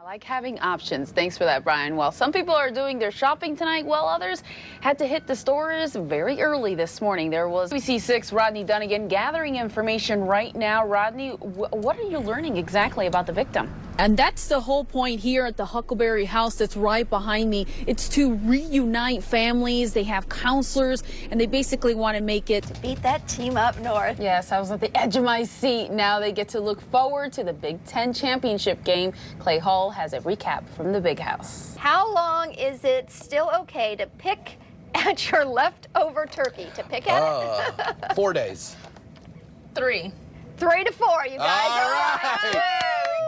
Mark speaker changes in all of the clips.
Speaker 1: Like having options. Thanks for that, Brian. Well, some people are doing their shopping tonight, while others had to hit the stores very early this morning. There was ABC6 Rodney Dunnigan gathering information right now. Rodney, what are you learning exactly about the victim?
Speaker 2: And that's the whole point here at the Huckleberry House that's right behind me. It's to reunite families. They have counselors, and they basically want to make it
Speaker 3: beat that team up north.
Speaker 1: Yes, I was at the edge of my seat. Now they get to look forward to the Big Ten championship game. Clay Hall has a recap from the Big House.
Speaker 3: How long is it still okay to pick at your leftover turkey? To pick at it?
Speaker 4: 4 days.
Speaker 1: 3.
Speaker 3: 3 to 4, you guys.
Speaker 4: All right.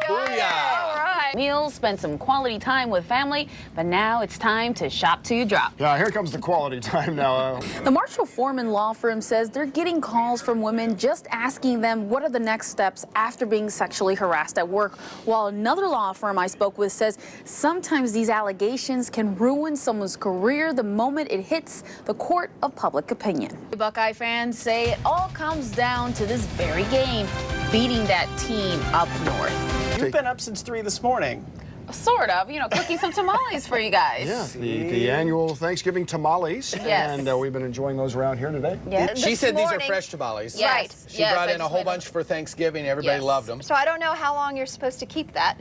Speaker 4: Booyah.
Speaker 3: All right.
Speaker 1: Meals, spend some quality time with family, but now it's time to shop till you drop.
Speaker 5: Yeah, here comes the quality time now.
Speaker 2: The Marshall Foreman Law Firm says they're getting calls from women just asking them what are the next steps after being sexually harassed at work, while another law firm I spoke with says sometimes these allegations can ruin someone's career the moment it hits the court of public opinion.
Speaker 1: Buckeye fans say it all comes down to this very game, beating that team up north.
Speaker 6: You've been up since 3 this morning.
Speaker 1: Sort of, cooking some tamales for you guys.
Speaker 5: Yeah, the annual Thanksgiving tamales.
Speaker 1: Yes.
Speaker 5: And we've been enjoying those around here today.
Speaker 1: Yeah.
Speaker 4: She said these are fresh tamales.
Speaker 1: Yes.
Speaker 3: Right.
Speaker 4: She brought in a whole bunch for Thanksgiving. Everybody loved them.
Speaker 3: So I don't know how long you're supposed to keep that.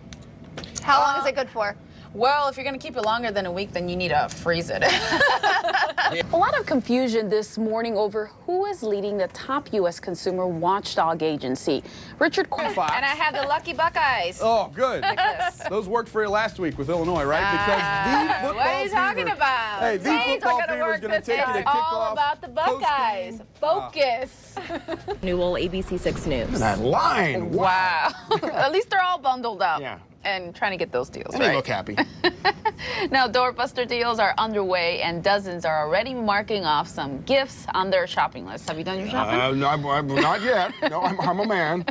Speaker 3: How long is it good for?
Speaker 1: Well, if you're going to keep it longer than a week, then you need to freeze it. A lot of confusion this morning over who is leading the top U.S. consumer watchdog agency. Richard Corn. And I have the Lucky Buckeyes.
Speaker 7: Oh, good. Those worked for you last week with Illinois, right? Because the football
Speaker 1: what are you talking
Speaker 7: fever,
Speaker 1: about?
Speaker 7: Hey, the
Speaker 1: Saints
Speaker 7: football
Speaker 1: are gonna
Speaker 7: fever is
Speaker 1: work
Speaker 7: going to
Speaker 1: this
Speaker 7: take you to
Speaker 1: time.
Speaker 7: kick
Speaker 1: All
Speaker 7: off
Speaker 1: about the Buckeyes. Focus.
Speaker 8: Newell, ABC6 News.
Speaker 5: That line.
Speaker 1: Wow. At least they're all bundled up.
Speaker 5: Yeah.
Speaker 1: And trying to get those deals,
Speaker 5: And
Speaker 1: right?
Speaker 5: they look happy.
Speaker 1: Now, doorbuster deals are underway, and dozens are already marking off some gifts on their shopping list. Have you done your shopping?
Speaker 5: No, I'm not yet. No, I'm a man.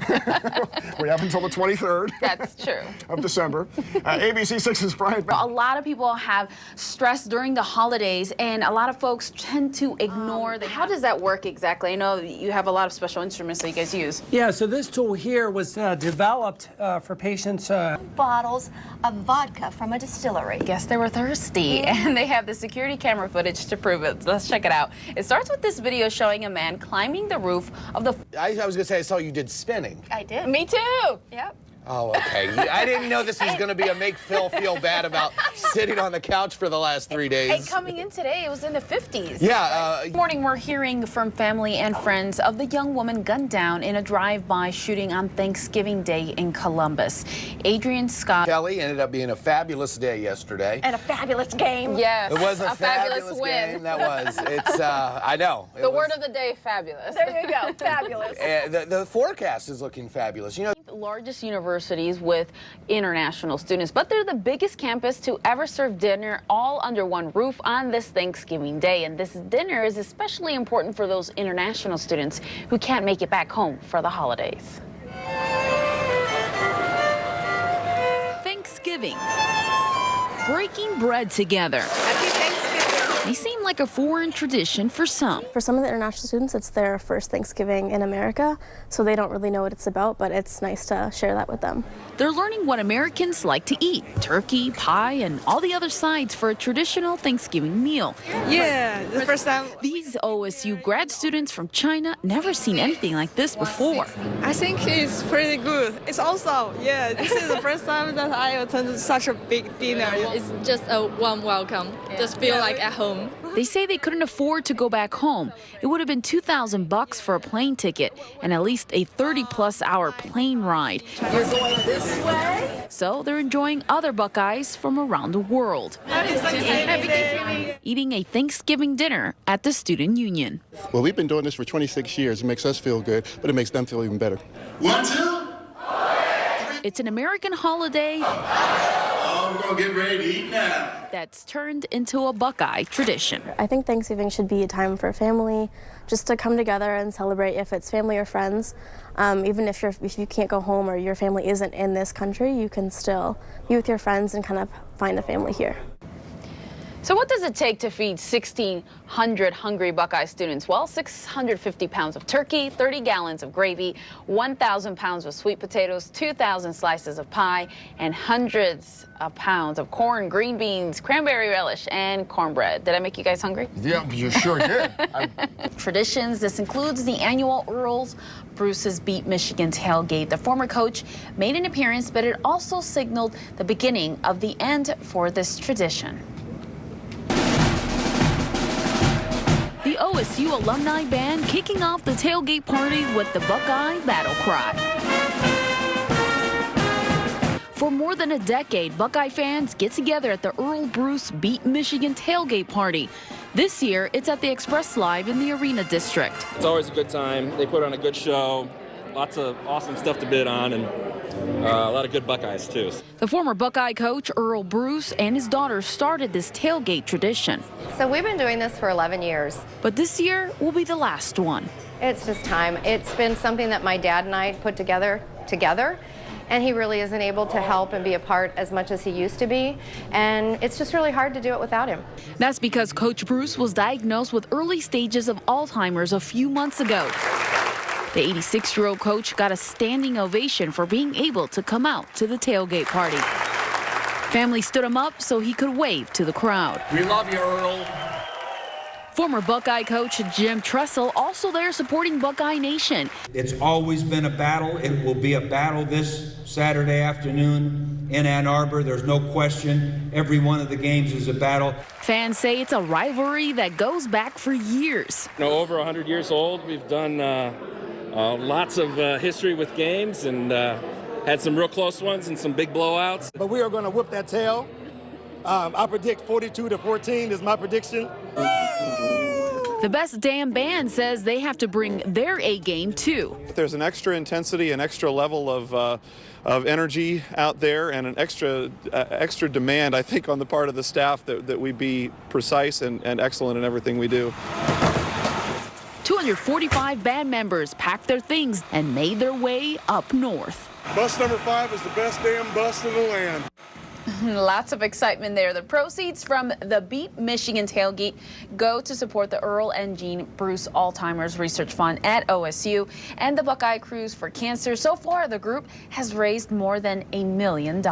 Speaker 5: We have until the 23rd.
Speaker 1: That's true.
Speaker 5: Of December. ABC6's Brian.
Speaker 2: A lot of people have stress during the holidays, and a lot of folks tend to ignore
Speaker 1: How does that work exactly? I know you have a lot of special instruments that you guys use.
Speaker 9: Yeah, so this tool here was developed for patients.
Speaker 3: Bottles of vodka from a distillery.
Speaker 1: Guess they were thirsty, and they have the security camera footage to prove it. So let's check it out. It starts with this video showing a man climbing the roof of the...
Speaker 4: I was going to say, I saw you did spinning.
Speaker 3: I did.
Speaker 1: Me too!
Speaker 3: Yep.
Speaker 4: Oh, okay. I didn't know this was going to be a make Phil feel bad about sitting on the couch for the last 3 days.
Speaker 1: And coming in today, it was in the 50s.
Speaker 4: Yeah.
Speaker 2: This morning, we're hearing from family and friends of the young woman gunned down in a drive-by shooting on Thanksgiving Day in Columbus. Adrian Scott.
Speaker 4: Kelly ended up being a fabulous day yesterday.
Speaker 3: And a fabulous game.
Speaker 1: Yes.
Speaker 4: It was a
Speaker 1: fabulous win.
Speaker 4: game. That was. It's. I know.
Speaker 1: The word of the day, fabulous.
Speaker 3: There you go. Fabulous.
Speaker 4: The forecast is looking fabulous.
Speaker 1: Largest universities with international students, but they're the biggest campus to ever serve dinner all under one roof on this Thanksgiving Day. And this dinner is especially important for those international students who can't make it back home for the holidays.
Speaker 2: Thanksgiving. Breaking bread together.
Speaker 10: Happy Thanksgiving.
Speaker 2: They seem like a foreign tradition for some.
Speaker 11: For some of the international students, it's their first Thanksgiving in America, so they don't really know what it's about, but it's nice to share that with them.
Speaker 2: They're learning what Americans like to eat, turkey, pie, and all the other sides for a traditional Thanksgiving meal.
Speaker 10: Yeah, the first time.
Speaker 2: These OSU grad students from China never seen anything like this before.
Speaker 10: I think it's pretty good. It's awesome. Yeah, this is the first time that I attended such a big dinner.
Speaker 8: It's just a warm welcome. Just feel like at home.
Speaker 2: They say they couldn't afford to go back home. It would have been $2,000 for a plane ticket and at least a 30-plus hour plane ride.
Speaker 1: You're going this way?
Speaker 2: So they're enjoying other Buckeyes from around the world. Eating a Thanksgiving dinner at the Student Union.
Speaker 12: Well, we've been doing this for 26 years. It makes us feel good, but it makes them feel even better.
Speaker 13: 1, 2.
Speaker 2: It's an American holiday
Speaker 13: We're going to get ready to eat now.
Speaker 2: that's turned into a Buckeye tradition.
Speaker 11: I think Thanksgiving should be a time for family, just to come together and celebrate if it's family or friends. Even if you can't go home or your family isn't in this country, you can still be with your friends and kind of find a family here.
Speaker 1: So what does it take to feed 1,600 hungry Buckeye students? Well, 650 pounds of turkey, 30 gallons of gravy, 1,000 pounds of sweet potatoes, 2,000 slices of pie, and hundreds of pounds of corn, green beans, cranberry relish, and cornbread. Did I make you guys hungry?
Speaker 5: Yeah, you sure did.
Speaker 2: Traditions. This includes the annual Earl Bruce's Beat Michigan tailgate. The former coach made an appearance, but it also signaled the beginning of the end for this tradition. The OSU alumni band kicking off the tailgate party with the Buckeye Battle Cry. For more than a decade, Buckeye fans get together at the Earl Bruce Beat Michigan tailgate party. This year, it's at the Express Live in the Arena District.
Speaker 14: It's always a good time. They put on a good show, lots of awesome stuff to bid on, and a lot of good Buckeyes, too.
Speaker 2: The former Buckeye coach, Earl Bruce, and his daughter started this tailgate tradition.
Speaker 3: So we've been doing this for 11 years.
Speaker 2: But this year will be the last one.
Speaker 3: It's just time. It's been something that my dad and I put together, and he really isn't able to help and be a part as much as he used to be, and it's just really hard to do it without him.
Speaker 2: That's because Coach Bruce was diagnosed with early stages of Alzheimer's a few months ago. The 86-year-old coach got a standing ovation for being able to come out to the tailgate party. Family stood him up so he could wave to the crowd.
Speaker 14: We love you, Earl.
Speaker 2: Former Buckeye coach Jim Tressel also there supporting Buckeye Nation.
Speaker 15: It's always been a battle. It will be a battle this Saturday afternoon in Ann Arbor. There's no question. Every one of the games is a battle.
Speaker 2: Fans say it's a rivalry that goes back for years.
Speaker 14: Over 100 years old. We've done lots of history with games and had some real close ones and some big blowouts.
Speaker 16: But we are going to whip that tail. I predict 42-14 is my prediction.
Speaker 2: The Best Damn Band says they have to bring their A game too.
Speaker 17: There's an extra intensity, an extra level of energy out there, and an extra demand, I think, on the part of the staff that we be precise and excellent in everything we do.
Speaker 2: 245 band members packed their things and made their way up north.
Speaker 13: Bus number 5 is the best damn bus in the land.
Speaker 1: Lots of excitement there. The proceeds from the Beat Michigan tailgate go to support the Earl and Jean Bruce Alzheimer's Research Fund at OSU and the Buckeye Cruise for Cancer. So far, the group has raised more than $1 million.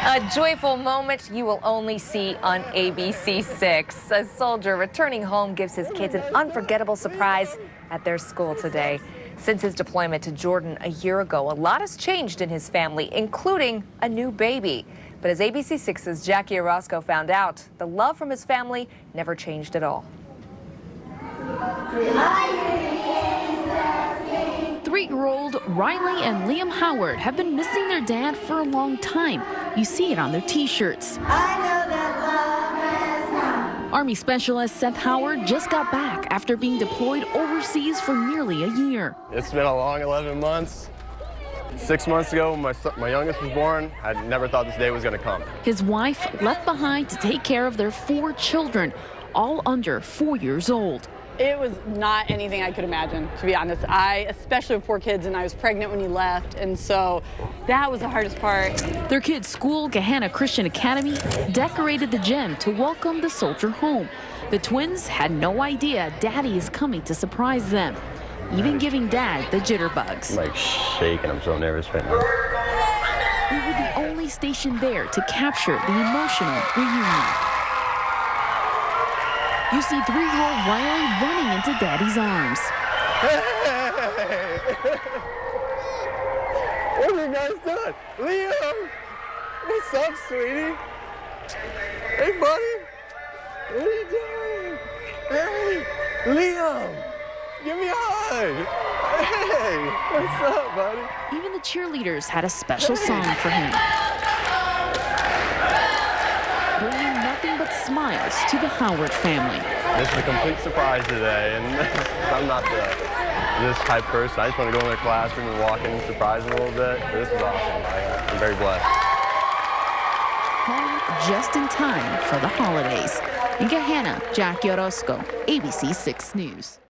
Speaker 18: A joyful moment you will only see on ABC6. A soldier returning home gives his kids an unforgettable surprise at their school today. Since his deployment to Jordan a year ago, a lot has changed in his family, including a new baby. But as ABC6's Jackie Orozco found out, the love from his family never changed at all.
Speaker 2: 3-year-old Riley and Liam Howard have been missing their dad for a long time. You see it on their t-shirts. Army Specialist Seth Howard just got back after being deployed overseas for nearly a year.
Speaker 19: It's been a long 11 months. 6 months ago, my youngest was born. I never thought this day was going to come.
Speaker 2: His wife left behind to take care of their 4 children, all under 4 years old.
Speaker 20: It was not anything I could imagine, to be honest. Especially with 4 kids, and I was pregnant when he left, and so that was the hardest part.
Speaker 2: Their kids' school, Gahanna Christian Academy, decorated the gym to welcome the soldier home. The twins had no idea Daddy is coming to surprise them, even giving Dad the jitterbugs.
Speaker 19: I'm like shaking. I'm so nervous right now.
Speaker 2: We were the only station there to capture the emotional reunion. You see 3-year-old Riley running into Daddy's arms.
Speaker 19: Hey! What have you guys done? Liam! What's up, sweetie? Hey, buddy! What are you doing? Hey! Liam! Give me a hug! Hey! What's up, buddy?
Speaker 2: Even the cheerleaders had a special song for him, bringing nothing but smiles to the Howard family.
Speaker 19: This is a complete surprise today, and I'm not this type person. I just want to go in their classroom and walk in and surprise them a little bit. This is awesome. I'm very blessed.
Speaker 2: Home just in time for the holidays. In Gahanna, Jackie Orozco, ABC6 News.